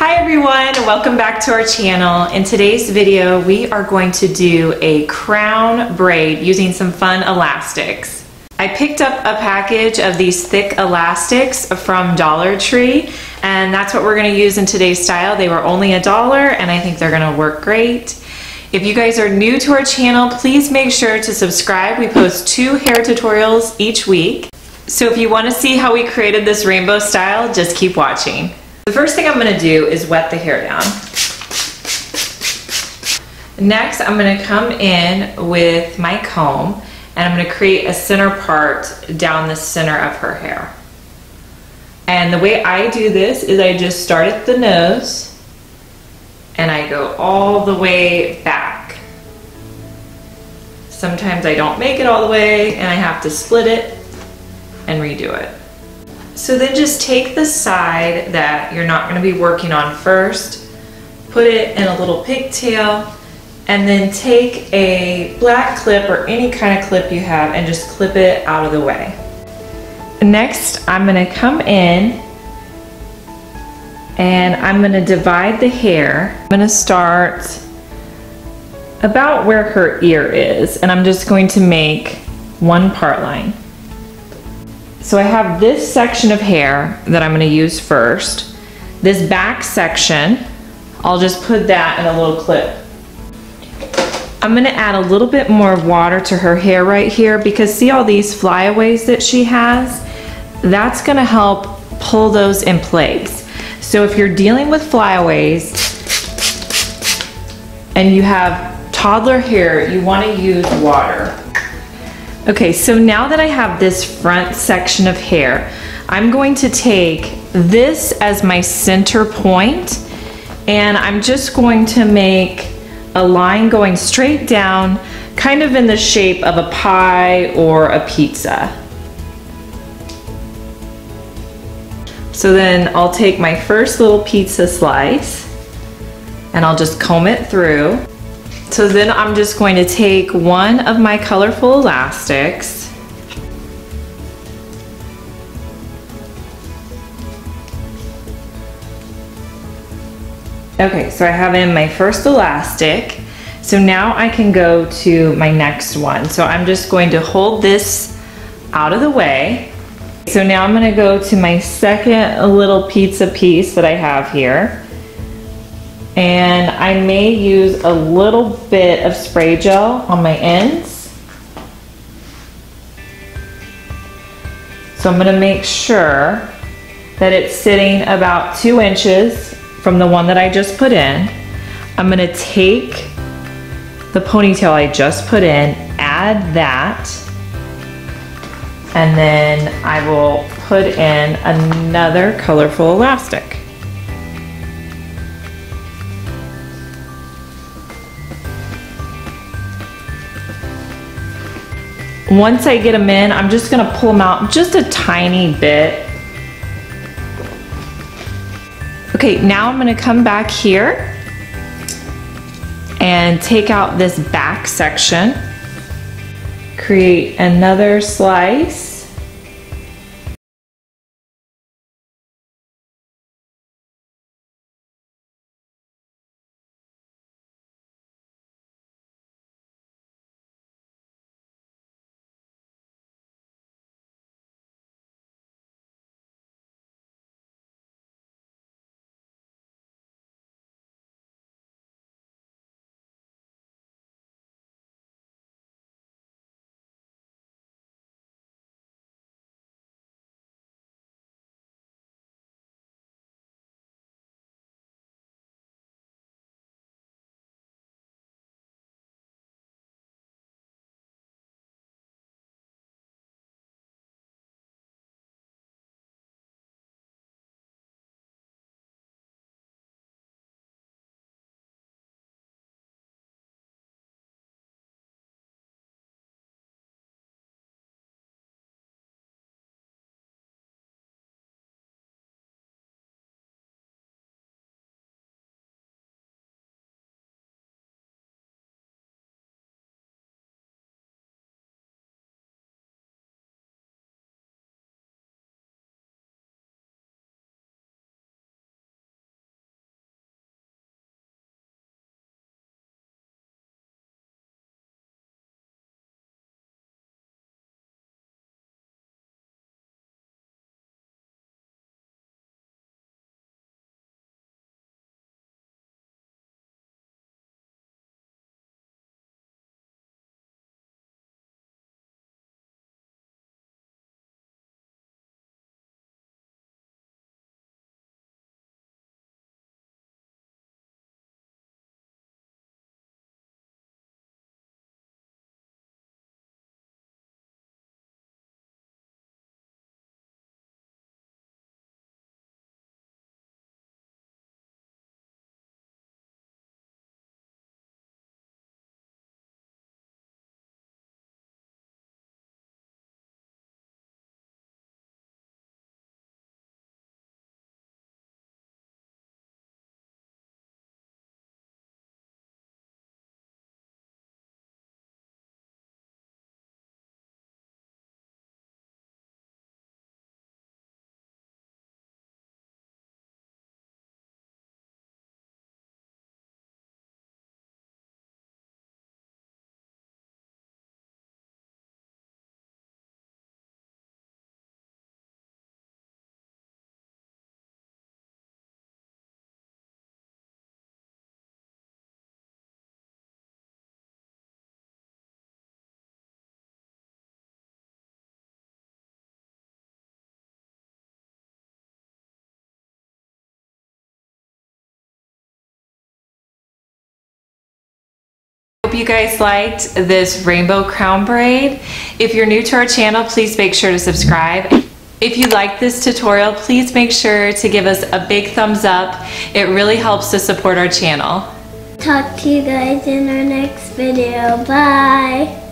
Hi everyone, welcome back to our channel. In today's video, we are going to do a crown braid using some fun elastics. I picked up a package of these thick elastics from Dollar Tree, and that's what we're going to use in today's style. They were only $1, and I think they're going to work great. If you guys are new to our channel, please make sure to subscribe. We post 2 hair tutorials each week. So if you want to see how we created this rainbow style, just keep watching. The first thing I'm going to do is wet the hair down. Next, I'm going to come in with my comb and I'm going to create a center part down the center of her hair. And the way I do this is I just start at the nose and I go all the way back. Sometimes I don't make it all the way and I have to split it and redo it. So then just take the side that you're not going to be working on first, put it in a little pigtail, and then take a black clip or any kind of clip you have and just clip it out of the way. Next, I'm going to come in and I'm going to divide the hair. I'm going to start about where her ear is, and I'm just going to make one part line. So I have this section of hair that I'm going to use first. This back section, I'll just put that in a little clip. I'm going to add a little bit more water to her hair right here because see all these flyaways that she has? That's going to help pull those in place. So if you're dealing with flyaways and you have toddler hair, you want to use water. Okay, so now that I have this front section of hair, I'm going to take this as my center point and I'm just going to make a line going straight down, kind of in the shape of a pie or a pizza. So then I'll take my first little pizza slice and I'll just comb it through. So then I'm just going to take one of my colorful elastics Okay, so I have in my first elastic. So now I can go to my next one. So I'm just going to hold this out of the way. So now I'm going to go to my second little pizza piece that I have here. And I may use a little bit of spray gel on my ends. So I'm going to make sure that it's sitting about 2 inches from the one that I just put in. I'm going to take the ponytail I just put in, add that, and then I will put in another colorful elastic. Once I get them in, I'm just going to pull them out just a tiny bit. Okay, now I'm going to come back here and take out this back section, create another slice. Hope you guys liked this rainbow crown braid. If you're new to our channel, please make sure to subscribe. If you like this tutorial, please make sure to give us a big thumbs up. It really helps to support our channel. Talk to you guys in our next video. Bye.